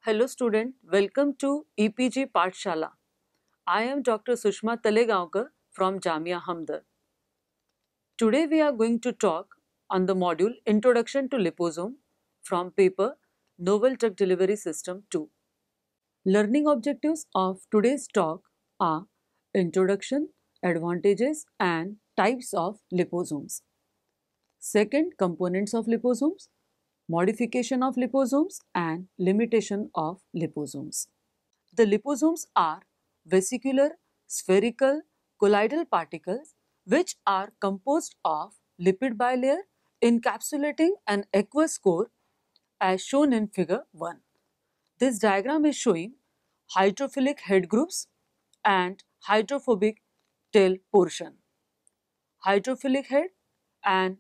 Hello student, welcome to EPG Pathshala. I am Dr. Sushma Talegaonkar from Jamia Hamdard. Today we are going to talk on the module Introduction to Liposome from paper Novel Drug Delivery System 2. Learning objectives of today's talk are Introduction, Advantages and Types of Liposomes. Second, Components of Liposomes, Modification of Liposomes and Limitation of Liposomes. The liposomes are vesicular, spherical, colloidal particles which are composed of lipid bilayer encapsulating an aqueous core as shown in figure 1. This diagram is showing hydrophilic head groups and hydrophobic tail portion. Hydrophilic head, and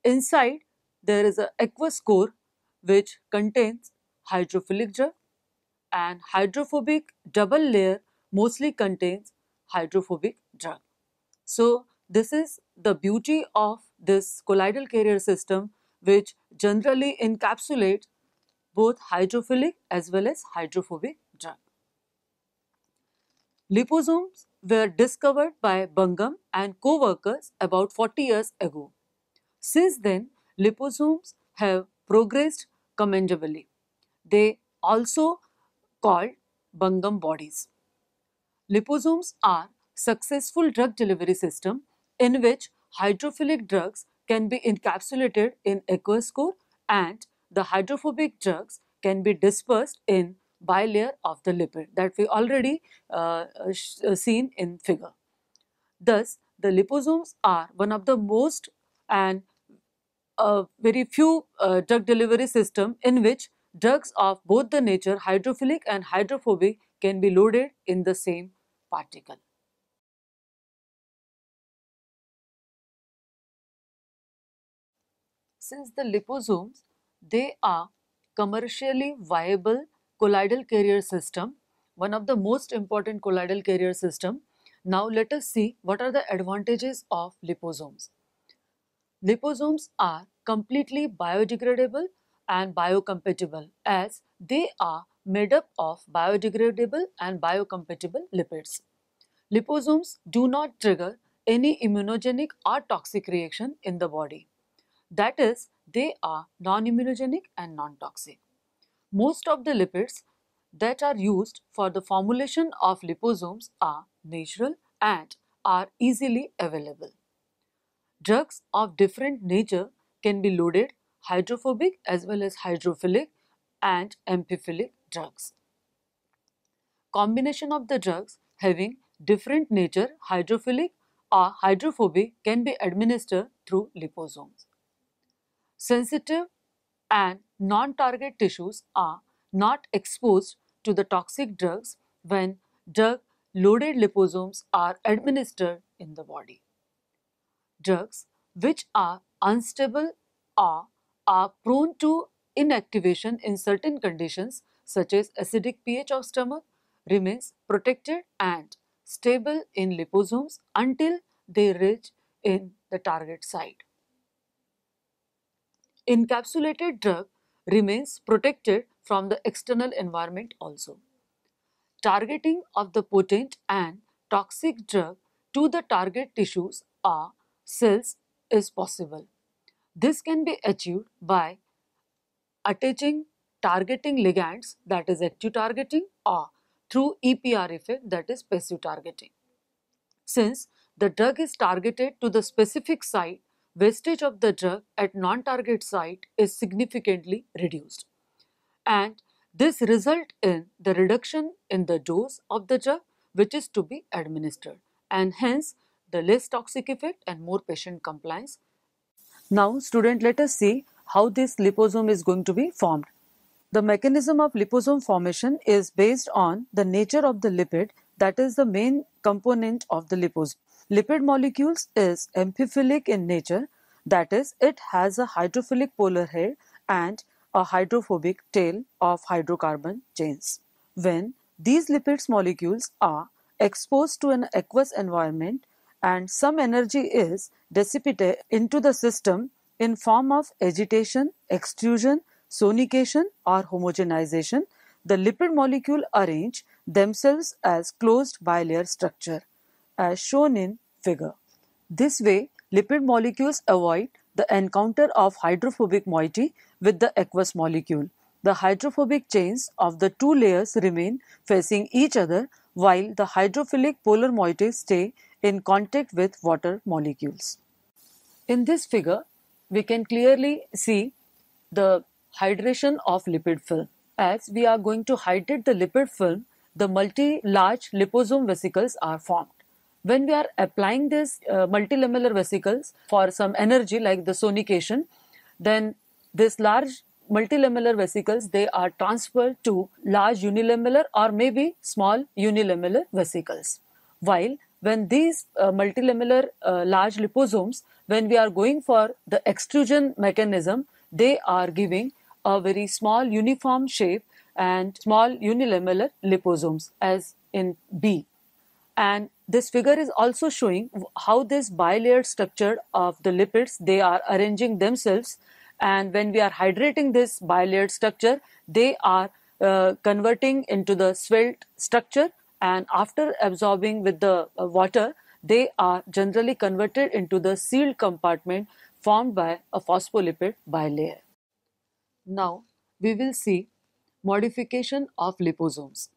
inside there is an aqueous core which contains hydrophilic drug, and hydrophobic double layer mostly contains hydrophobic drug. So this is the beauty of this colloidal carrier system, which generally encapsulates both hydrophilic as well as hydrophobic drug. Liposomes were discovered by Bungham and co-workers about 40 years ago. Since then, liposomes have progressed commendably. They also called Bungham bodies. Liposomes are successful drug delivery system in which hydrophilic drugs can be encapsulated in aqueous core and the hydrophobic drugs can be dispersed in bilayer of the lipid that we already seen in figure. Thus, the liposomes are one of the most and very few drug delivery system in which drugs of both the nature hydrophilic and hydrophobic can be loaded in the same particle. Since the liposomes, they are commercially viable colloidal carrier system, one of the most important colloidal carrier system. Now let us see what are the advantages of liposomes. Liposomes are completely biodegradable and biocompatible as they are made up of biodegradable and biocompatible lipids. Liposomes do not trigger any immunogenic or toxic reaction in the body. That is, they are non-immunogenic and non-toxic. Most of the lipids that are used for the formulation of liposomes are natural and are easily available. Drugs of different nature can be loaded hydrophobic as well as hydrophilic and amphiphilic drugs. Combination of the drugs having different nature hydrophilic or hydrophobic can be administered through liposomes. Sensitive and non-target tissues are not exposed to the toxic drugs when drug-loaded liposomes are administered in the body. Drugs which are unstable or are prone to inactivation in certain conditions such as acidic pH of stomach remains protected and stable in liposomes until they reach in the target site. Encapsulated drug remains protected from the external environment also. Targeting of the potent and toxic drug to the target tissues or cells is possible. This can be achieved by attaching targeting ligands, that is active targeting, or through EPR effect, that is passive targeting. Since the drug is targeted to the specific site, wastage of the drug at non-target site is significantly reduced. And this result in the reduction in the dose of the drug which is to be administered, and hence the less toxic effect and more patient compliance. Now student, let us see how this liposome is going to be formed. The mechanism of liposome formation is based on the nature of the lipid, that is the main component of the liposome. Lipid molecules is amphiphilic in nature, that is it has a hydrophilic polar head and a hydrophobic tail of hydrocarbon chains. When these lipids molecules are exposed to an aqueous environment and some energy is dissipated into the system in form of agitation, extrusion, sonication or homogenization, the lipid molecule arrange themselves as closed bilayer structure, as shown in figure. This way, lipid molecules avoid the encounter of hydrophobic moiety with the aqueous molecule. The hydrophobic chains of the two layers remain facing each other, while the hydrophilic polar moieties stay in contact with water molecules. In this figure, we can clearly see the hydration of lipid film. As we are going to hydrate the lipid film, the multi-large liposome vesicles are formed. When we are applying these multilamellar vesicles for some energy like the sonication, then this large multilamellar vesicles, they are transferred to large unilamellar or maybe small unilamellar vesicles. While when these multilamellar large liposomes, when we are going for the extrusion mechanism, they are giving a very small uniform shape and small unilamellar liposomes as in B. And this figure is also showing how this bilayered structure of the lipids, they are arranging themselves, and when we are hydrating this bilayered structure, they are converting into the svelte structure, and after absorbing with the water, they are generally converted into the sealed compartment formed by a phospholipid bilayer. Now we will see modification of liposomes.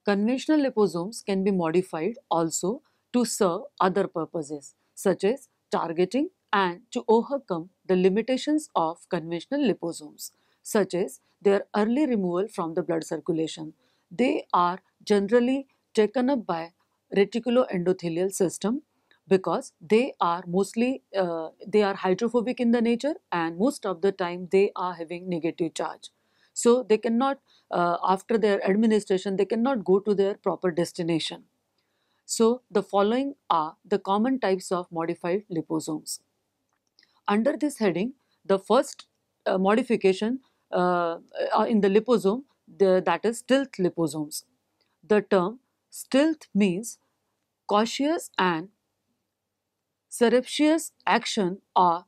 Conventional liposomes can be modified also to serve other purposes, such as targeting and to overcome the limitations of conventional liposomes, such as their early removal from the blood circulation. They are generally taken up by reticuloendothelial system because they are mostly they are hydrophobic in the nature, and most of the time they are having negative charge. So they cannot, after their administration, they cannot go to their proper destination. So the following are the common types of modified liposomes. Under this heading, the first modification in the liposome, that is stealth liposomes. The term stealth means cautious and surreptitious action or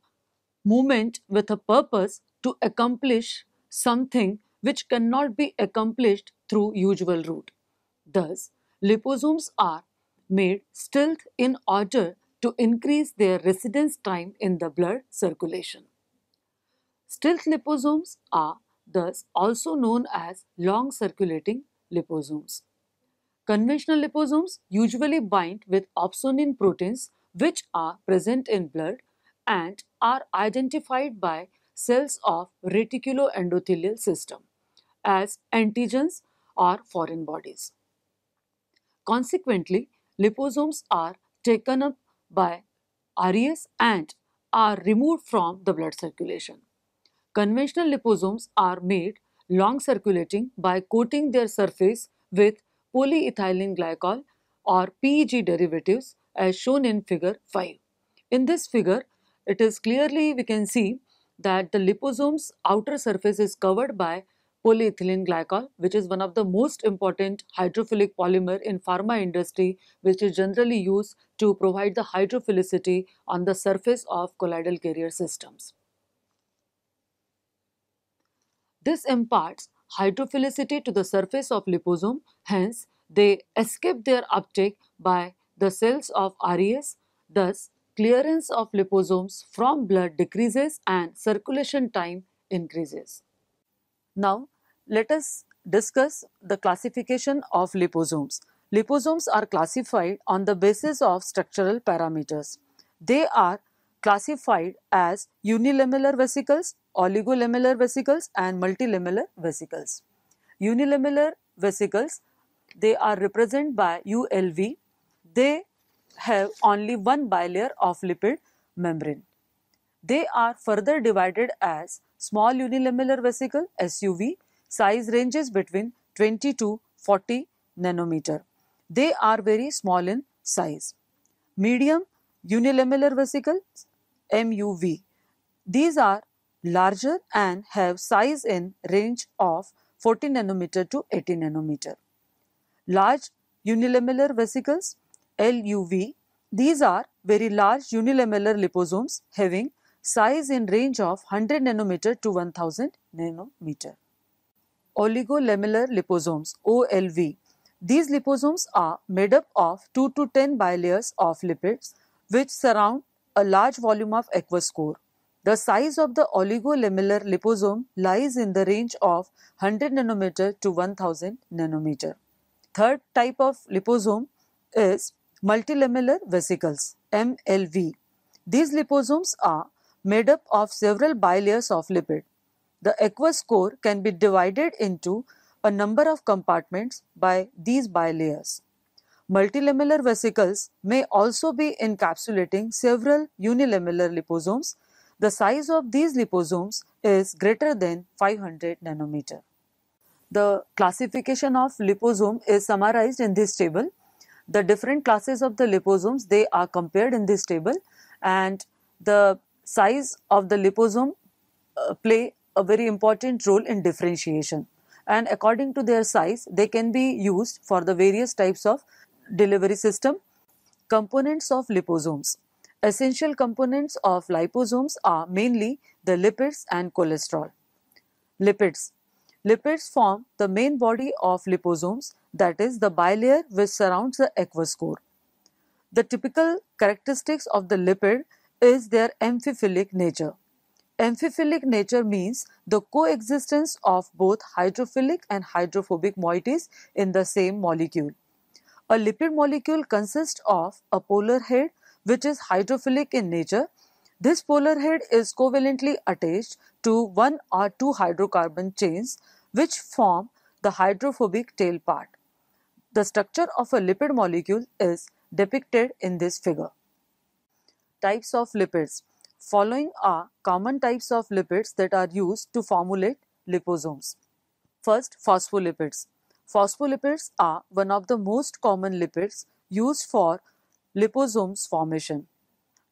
movement with a purpose to accomplish something which cannot be accomplished through usual route. Thus, liposomes are made stealth in order to increase their residence time in the blood circulation. Stealth liposomes are thus also known as long circulating liposomes. Conventional liposomes usually bind with opsonine proteins which are present in blood and are identified by cells of reticuloendothelial system as antigens or foreign bodies. Consequently, liposomes are taken up by RES and are removed from the blood circulation. Conventional liposomes are made long circulating by coating their surface with polyethylene glycol or PEG derivatives as shown in figure 5. In this figure, it is clearly we can see that the liposome's outer surface is covered by polyethylene glycol, which is one of the most important hydrophilic polymer in pharma industry, which is generally used to provide the hydrophilicity on the surface of colloidal carrier systems. This imparts hydrophilicity to the surface of liposome, hence they escape their uptake by the cells of RES, thus clearance of liposomes from blood decreases and circulation time increases. Now let us discuss the classification of liposomes. Liposomes are classified on the basis of structural parameters. They are classified as unilamellar vesicles, oligolamellar vesicles and multilamellar vesicles. Unilamellar vesicles, they are represented by ULV. They have only one bilayer of lipid membrane. They are further divided as small unilamellar vesicle SUV, size ranges between 20 to 40 nanometer. They are very small in size. Medium unilamellar vesicles MUV. These are larger and have size in range of 40 nanometer to 80 nanometer. Large unilamellar vesicles LUV. These are very large unilamellar liposomes having size in range of 100 nanometer to 1000 nanometer. oligolemular liposomes, OLV. These liposomes are made up of 2 to 10 bilayers of lipids which surround a large volume of aqueous core. The size of the oligolemular liposome lies in the range of 100 nanometer to 1000 nanometer. Third type of liposome is multilamellar vesicles, MLV. These liposomes are made up of several bilayers of lipid. The aqueous core can be divided into a number of compartments by these bilayers. Multilamellar vesicles may also be encapsulating several unilamellar liposomes. The size of these liposomes is greater than 500 nanometer. The classification of liposome is summarized in this table. The different classes of the liposomes, they are compared in this table, and the size of the liposome play a very important role in differentiation, and according to their size they can be used for the various types of delivery system. Components of liposomes. Essential components of liposomes are mainly the lipids and cholesterol. Lipids. Lipids form the main body of liposomes, that is the bilayer which surrounds the aqueous core. The typical characteristics of the lipid is their amphiphilic nature. Amphiphilic nature means the coexistence of both hydrophilic and hydrophobic moieties in the same molecule. A lipid molecule consists of a polar head which is hydrophilic in nature. This polar head is covalently attached to one or two hydrocarbon chains which form the hydrophobic tail part. The structure of a lipid molecule is depicted in this figure. Types of lipids. Following are common types of lipids that are used to formulate liposomes. First, phospholipids. Phospholipids are one of the most common lipids used for liposomes formation.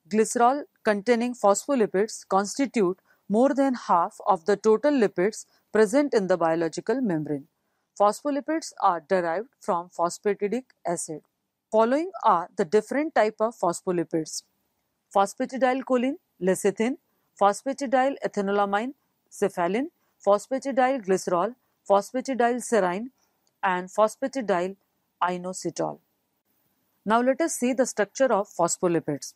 Glycerol containing phospholipids constitute more than half of the total lipids present in the biological membrane. Phospholipids are derived from phosphatidic acid. Following are the different type of phospholipids. Phosphatidylcholine, lecithin, phosphatidylethanolamine, cephalin, phosphatidylglycerol, phosphatidylserine, and phosphatidylinositol. Now let us see the structure of phospholipids.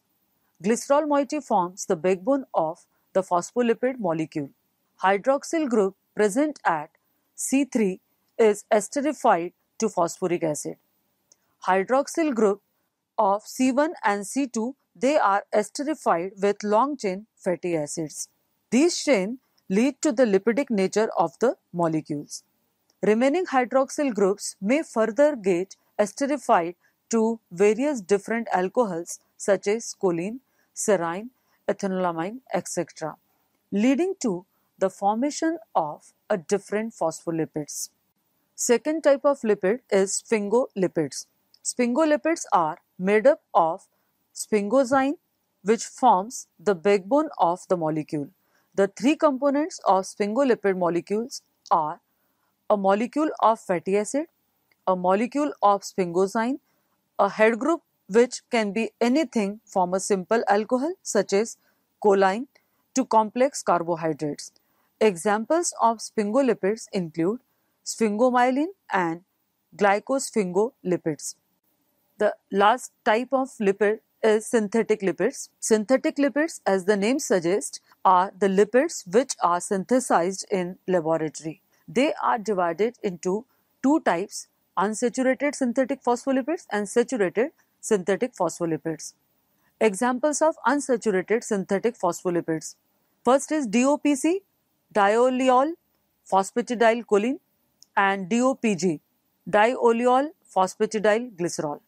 Glycerol moiety forms the backbone of the phospholipid molecule. Hydroxyl group present at C3 is esterified to phosphoric acid. Hydroxyl group of C1 and C2, they are esterified with long chain fatty acids. These chains lead to the lipidic nature of the molecules. Remaining hydroxyl groups may further get esterified to various different alcohols such as choline, serine, ethanolamine, etc., leading to the formation of a different phospholipids. Second type of lipid is sphingolipids. Sphingolipids are made up of sphingosine, which forms the backbone of the molecule. The three components of sphingolipid molecules are a molecule of fatty acid, a molecule of sphingosine, a head group which can be anything from a simple alcohol such as choline to complex carbohydrates. Examples of sphingolipids include sphingomyelin and glycosphingolipids. The last type of lipid is synthetic lipids. Synthetic lipids, as the name suggests, are the lipids which are synthesized in laboratory. They are divided into two types: unsaturated synthetic phospholipids and saturated synthetic phospholipids. Examples of unsaturated synthetic phospholipids. First is DOPC, dioleol phosphatidylcholine, and DOPG, dioluol phosphatidylglycerol.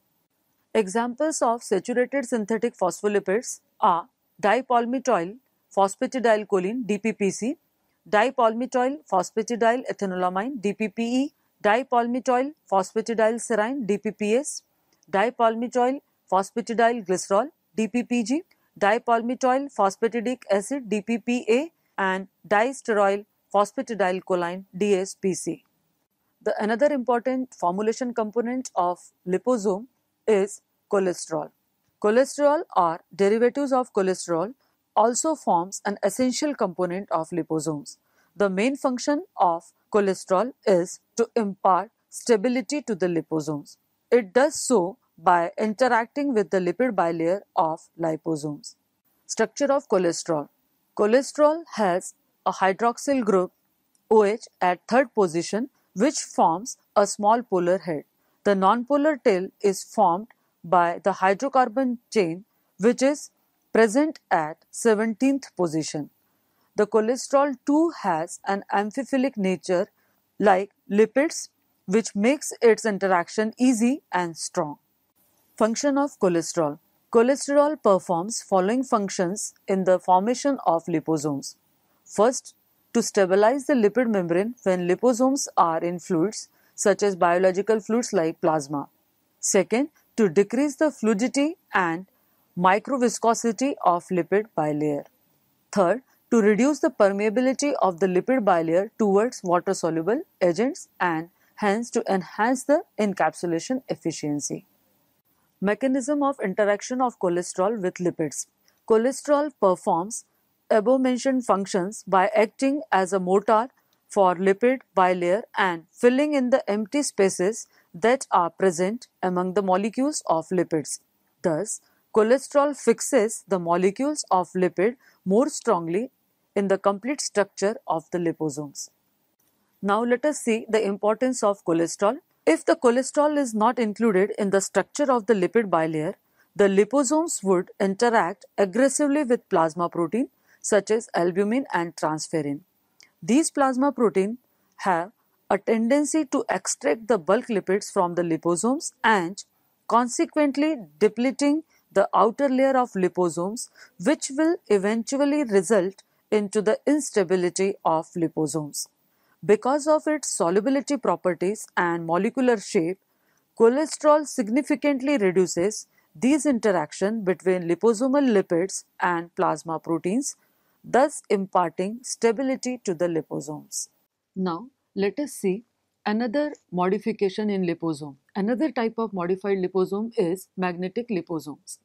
Examples of saturated synthetic phospholipids are dipalmitoyl phosphatidylcholine DPPC, dipalmitoyl phosphatidylethanolamine DPPE, dipalmitoyl phosphatidylserine DPPS, dipalmitoyl phosphatidylglycerol DPPG, dipalmitoyl phosphatidic acid DPPA, and disteroyl phosphatidylcholine DSPC. Another important formulation component of liposome is cholesterol. Cholesterol or derivatives of cholesterol also forms an essential component of liposomes. The main function of cholesterol is to impart stability to the liposomes. It does so by interacting with the lipid bilayer of liposomes. Structure of cholesterol. Cholesterol has a hydroxyl group OH at third position, which forms a small polar head. The nonpolar tail is formed by the hydrocarbon chain, which is present at 17th position. The cholesterol too has an amphiphilic nature like lipids, which makes its interaction easy and strong. Function of cholesterol. Cholesterol performs following functions in the formation of liposomes. First, to stabilize the lipid membrane when liposomes are in fluids such as biological fluids like plasma. Second, to decrease the fluidity and microviscosity of lipid bilayer. Third, to reduce the permeability of the lipid bilayer towards water-soluble agents and hence to enhance the encapsulation efficiency. Mechanism of interaction of cholesterol with lipids. Cholesterol performs above-mentioned functions by acting as a motor for lipid bilayer and filling in the empty spaces that are present among the molecules of lipids. Thus, cholesterol fixes the molecules of lipid more strongly in the complete structure of the liposomes. Now let us see the importance of cholesterol. If the cholesterol is not included in the structure of the lipid bilayer, the liposomes would interact aggressively with plasma protein such as albumin and transferrin. These plasma protein have a tendency to extract the bulk lipids from the liposomes and consequently depleting the outer layer of liposomes, which will eventually result into the instability of liposomes. Because of its solubility properties and molecular shape, cholesterol significantly reduces these interactions between liposomal lipids and plasma proteins, thus imparting stability to the liposomes. Now, let us see another modification in liposome. Another type of modified liposome is magnetic liposomes.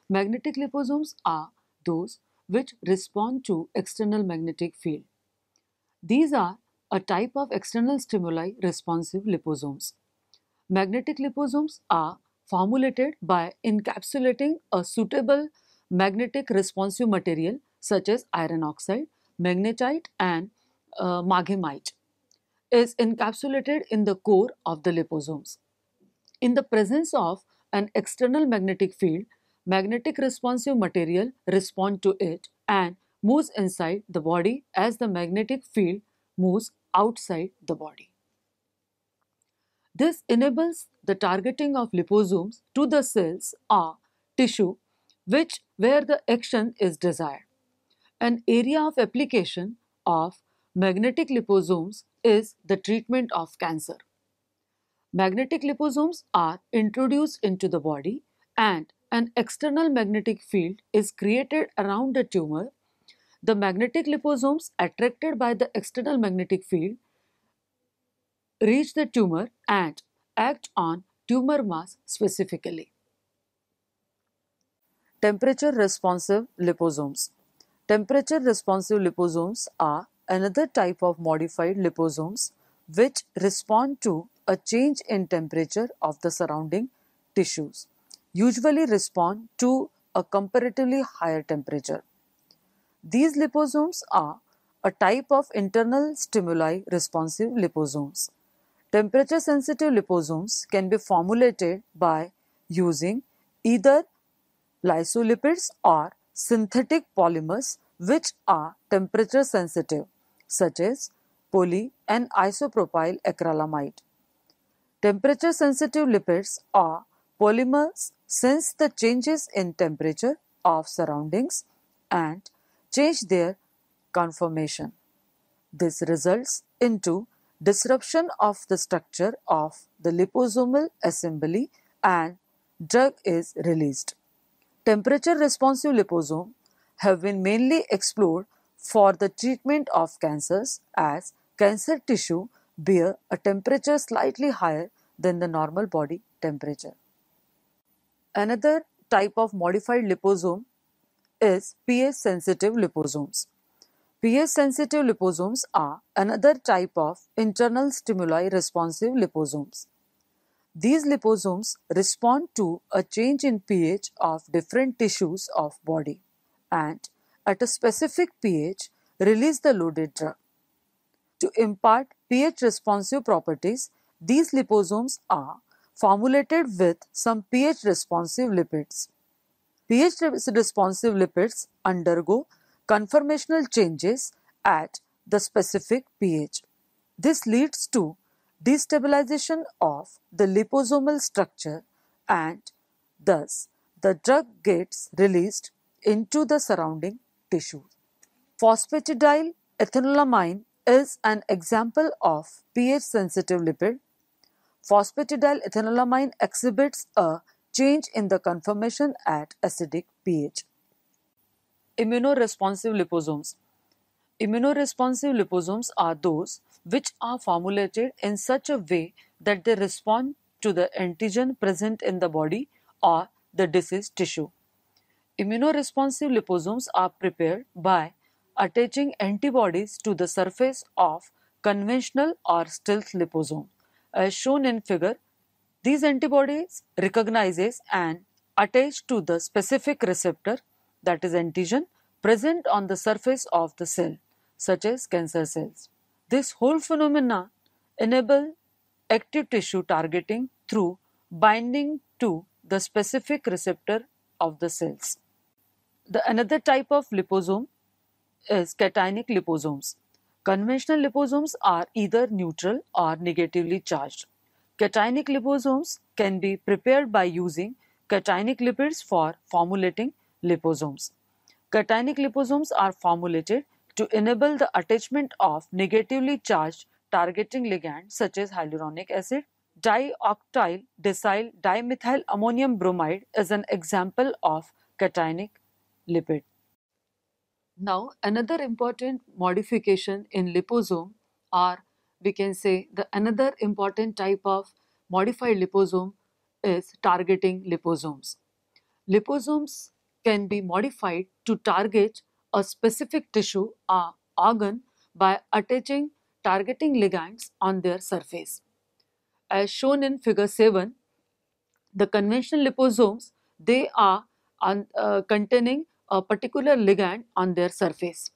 Magnetic liposomes are those which respond to external magnetic field. These are a type of external stimuli responsive liposomes. Magnetic liposomes are formulated by encapsulating a suitable magnetic responsive material such as iron oxide, magnetite and margimite is encapsulated in the core of the liposomes. In the presence of an external magnetic field, magnetic responsive material responds to it and moves inside the body as the magnetic field moves outside the body. This enables the targeting of liposomes to the cells or tissue where the action is desired. An area of application of magnetic liposomes is the treatment of cancer. Magnetic liposomes are introduced into the body and an external magnetic field is created around the tumor. The magnetic liposomes attracted by the external magnetic field reach the tumor and act on tumor mass specifically. Temperature responsive liposomes. Temperature responsive liposomes are another type of modified liposomes which respond to a change in temperature of the surrounding tissues, usually respond to a comparatively higher temperature. These liposomes are a type of internal stimuli responsive liposomes. Temperature sensitive liposomes can be formulated by using either lysolipids or synthetic polymers which are temperature sensitive, such as poly and isopropyl acrylamide. Temperature sensitive lipids or polymers sense the changes in temperature of surroundings and change their conformation. This results into disruption of the structure of the liposomal assembly and drug is released. Temperature responsive liposomes have been mainly explored for the treatment of cancers as cancer tissue bear a temperature slightly higher than the normal body temperature. Another type of modified liposome is pH sensitive liposomes. pH-sensitive liposomes are another type of internal stimuli responsive liposomes. These liposomes respond to a change in pH of different tissues of body and at a specific pH release the loaded drug. To impart pH responsive properties, these liposomes are formulated with some pH responsive lipids. pH responsive lipids undergo conformational changes at the specific pH. This leads to destabilization of the liposomal structure and thus the drug gets released into the surrounding tissue. Phosphatidyl ethanolamine is an example of pH sensitive lipid. Phosphatidyl ethanolamine exhibits a change in the conformation at acidic pH. Immunoresponsive liposomes. Immunoresponsive liposomes are those which are formulated in such a way that they respond to the antigen present in the body or the diseased tissue. Immunoresponsive liposomes are prepared by attaching antibodies to the surface of conventional or stealth liposome. As shown in figure, these antibodies recognizes and attach to the specific receptor, that is antigen, present on the surface of the cell, such as cancer cells. This whole phenomena enable active tissue targeting through binding to the specific receptor of the cells. Another type of liposome is cationic liposomes. Conventional liposomes are either neutral or negatively charged. Cationic liposomes can be prepared by using cationic lipids for formulating liposomes. Cationic liposomes are formulated to enable the attachment of negatively charged targeting ligands such as hyaluronic acid. Dioctyl decyl dimethyl ammonium bromide is an example of cationic lipid. Now, another important modification in liposome, or we can say another important type of modified liposome, is targeting liposomes. Liposomes can be modified to target a specific tissue or organ by attaching targeting ligands on their surface. As shown in figure 7, the conventional liposomes, they are containing a particular ligand on their surface.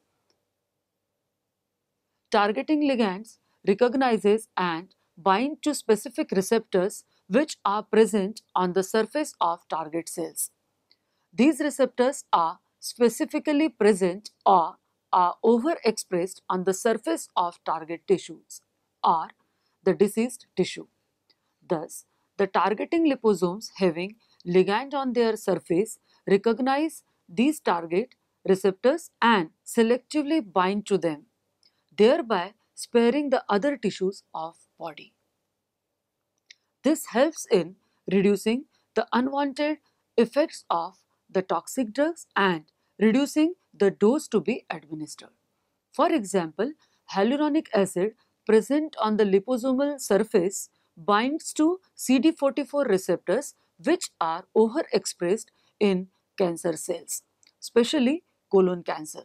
Targeting ligands recognizes and bind to specific receptors which are present on the surface of target cells. These receptors are specifically present or are overexpressed on the surface of target tissues or the diseased tissue. Thus, the targeting liposomes having ligand on their surface recognize these target receptors and selectively bind to them, thereby sparing the other tissues of body. This helps in reducing the unwanted effects of the toxic drugs and reducing the dose to be administered. For example, hyaluronic acid present on the liposomal surface binds to CD44 receptors which are overexpressed in cancer cells, especially colon cancer.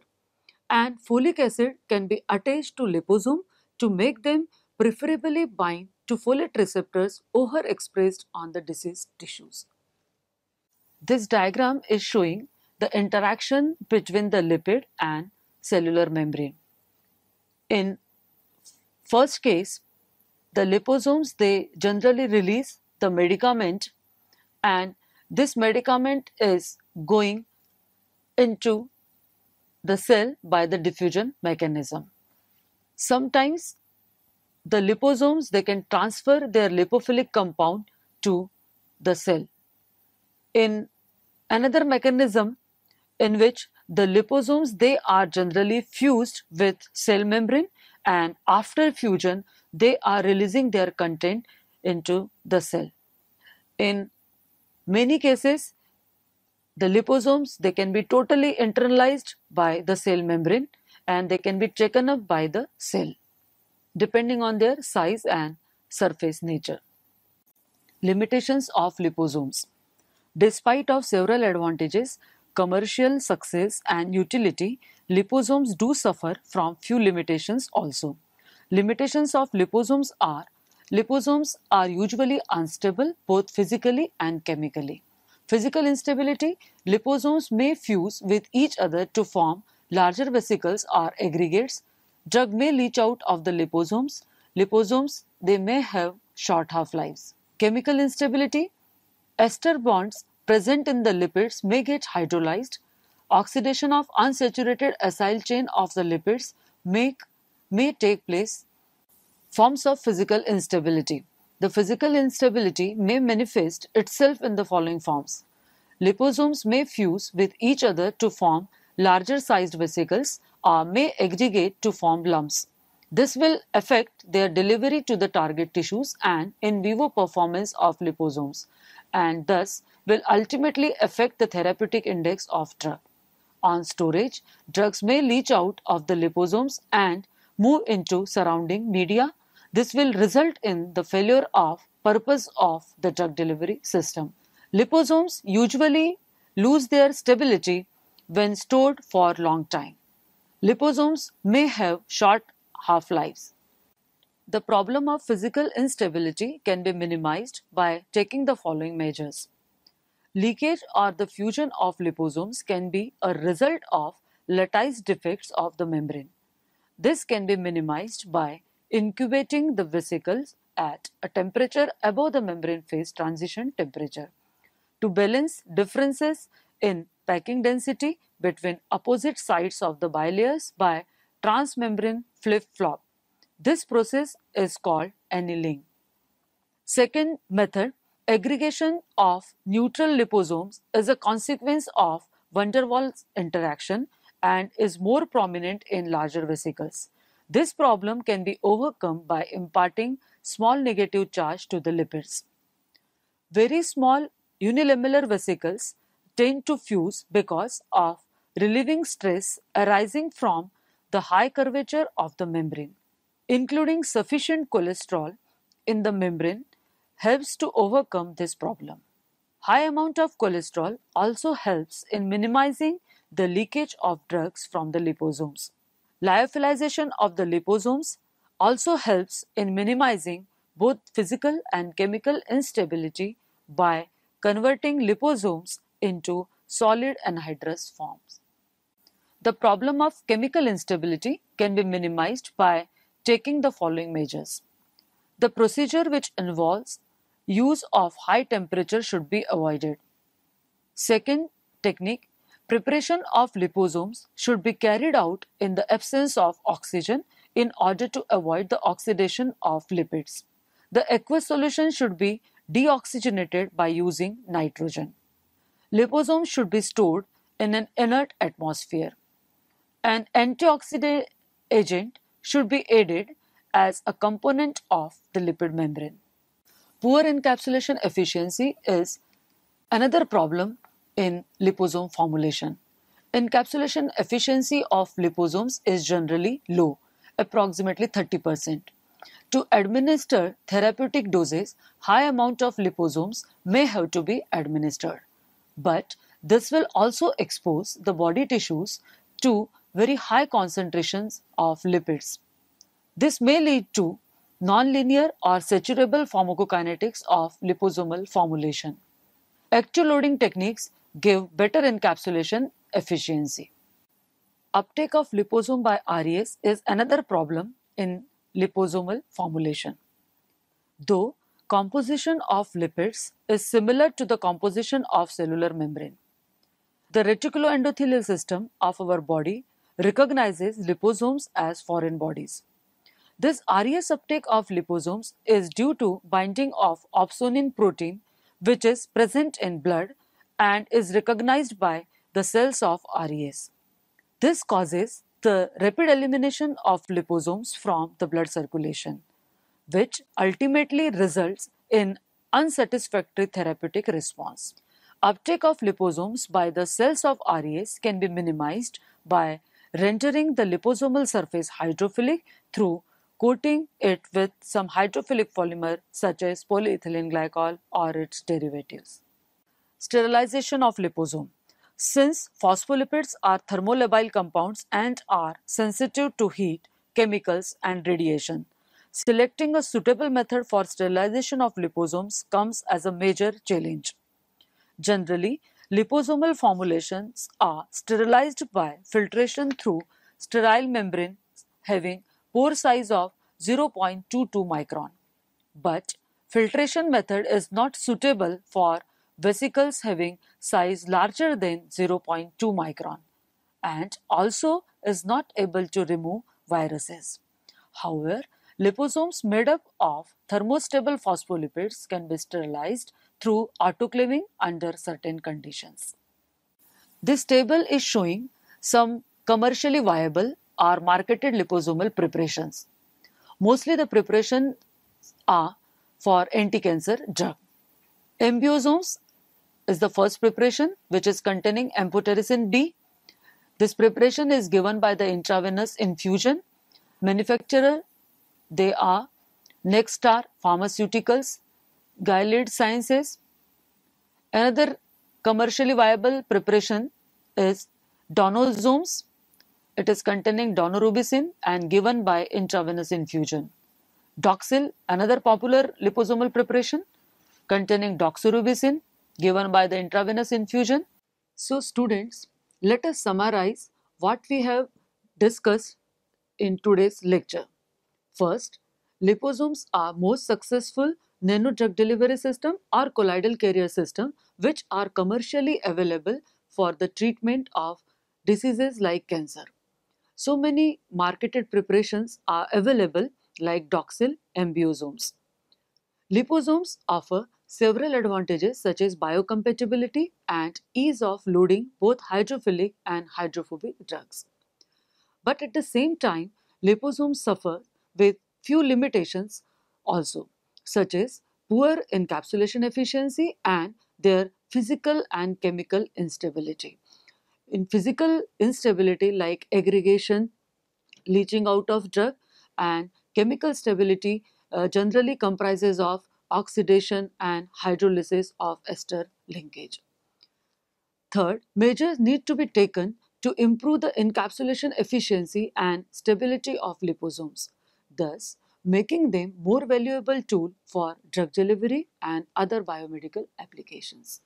And folic acid can be attached to liposome to make them preferably bind to folate receptors overexpressed on the diseased tissues. This diagram is showing the interaction between the lipid and cellular membrane. In first case, the liposomes, they generally release the medicament and this medicament is going into the cell by the diffusion mechanism. Sometimes the liposomes, they can transfer their lipophilic compound to the cell. In another mechanism in which the liposomes, they are generally fused with cell membrane and after fusion they are releasing their content into the cell. In many cases, the liposomes, they can be totally internalized by the cell membrane and they can be taken up by the cell depending on their size and surface nature. Limitations of liposomes. Despite of several advantages, commercial success and utility, liposomes do suffer from few limitations also. Limitations of liposomes are usually unstable both physically and chemically. Physical instability, liposomes may fuse with each other to form larger vesicles or aggregates. Drug may leach out of the liposomes. Liposomes, they may have short half-lives. Chemical instability, ester bonds present in the lipids may get hydrolyzed. Oxidation of unsaturated acyl chain of the lipids may take place. Forms of physical instability. The physical instability may manifest itself in the following forms. Liposomes may fuse with each other to form larger sized vesicles or may aggregate to form lumps. This will affect their delivery to the target tissues and in vivo performance of liposomes, and thus will ultimately affect the therapeutic index of drug. On storage, drugs may leach out of the liposomes and move into surrounding media. This will result in the failure of purpose of the drug delivery system. Liposomes usually lose their stability when stored for long time. Liposomes may have short half-lives. The problem of physical instability can be minimized by taking the following measures. Leakage or the fusion of liposomes can be a result of lattice defects of the membrane. This can be minimized by incubating the vesicles at a temperature above the membrane phase transition temperature to balance differences in packing density between opposite sides of the bilayers by transmembrane flip-flop. This process is called annealing. Second method, aggregation of neutral liposomes is a consequence of van der Waals interaction and is more prominent in larger vesicles. This problem can be overcome by imparting small negative charge to the lipids. Very small unilamellar vesicles tend to fuse because of relieving stress arising from the high curvature of the membrane. Including sufficient cholesterol in the membrane helps to overcome this problem. High amount of cholesterol also helps in minimizing the leakage of drugs from the liposomes. Lyophilization of the liposomes also helps in minimizing both physical and chemical instability by converting liposomes into solid anhydrous forms. The problem of chemical instability can be minimized by taking the following measures. The procedure which involves use of high temperature should be avoided. Second technique, preparation of liposomes should be carried out in the absence of oxygen in order to avoid the oxidation of lipids. The aqueous solution should be deoxygenated by using nitrogen. Liposomes should be stored in an inert atmosphere. An antioxidant agent should be added as a component of the lipid membrane. Poor encapsulation efficiency is another problem in liposome formulation. Encapsulation efficiency of liposomes is generally low, approximately 30%. To administer therapeutic doses, high amount of liposomes may have to be administered. But this will also expose the body tissues to very high concentrations of lipids. This may lead to nonlinear or saturable pharmacokinetics of liposomal formulation. Active loading techniques give better encapsulation efficiency. Uptake of liposome by RES is another problem in liposomal formulation. Though composition of lipids is similar to the composition of cellular membrane, the reticuloendothelial system of our body recognizes liposomes as foreign bodies. This RES uptake of liposomes is due to binding of opsonine protein which is present in blood and is recognized by the cells of RES. This causes the rapid elimination of liposomes from the blood circulation, which ultimately results in unsatisfactory therapeutic response. Uptake of liposomes by the cells of RES can be minimized by rendering the liposomal surface hydrophilic through coating it with some hydrophilic polymer such as polyethylene glycol or its derivatives. Sterilization of liposome. Since phospholipids are thermolabile compounds and are sensitive to heat, chemicals, and radiation, selecting a suitable method for sterilization of liposomes comes as a major challenge. Generally, liposomal formulations are sterilized by filtration through sterile membrane having pore size of 0.22 micron. But filtration method is not suitable for vesicles having size larger than 0.2 micron and also is not able to remove viruses. However, liposomes made up of thermostable phospholipids can be sterilized through autoclaving under certain conditions. This table is showing some commercially viable or marketed liposomal preparations. Mostly the preparations are for anti-cancer drug. Ambiosomes is the first preparation which is containing amphotericin B. This preparation is given by the intravenous infusion. Manufacturer, they are Nexstar Pharmaceuticals, Gilead Sciences. Another commercially viable preparation is Donosomes. It is containing daunorubicin and given by intravenous infusion. Doxil, another popular liposomal preparation containing doxorubicin given by the intravenous infusion. So students, let us summarize what we have discussed in today's lecture. First, liposomes are most successful nano drug delivery system or colloidal carrier system which are commercially available for the treatment of diseases like cancer. So many marketed preparations are available like Doxil ambiosomes. Liposomes offer several advantages such as biocompatibility and ease of loading both hydrophilic and hydrophobic drugs. But at the same time, liposomes suffer with few limitations also, such as poor encapsulation efficiency and their physical and chemical instability. In physical instability like aggregation, leaching out of drug, and chemical stability generally comprises of oxidation and hydrolysis of ester linkage. Third, measures need to be taken to improve the encapsulation efficiency and stability of liposomes, thus making them more valuable tool for drug delivery and other biomedical applications.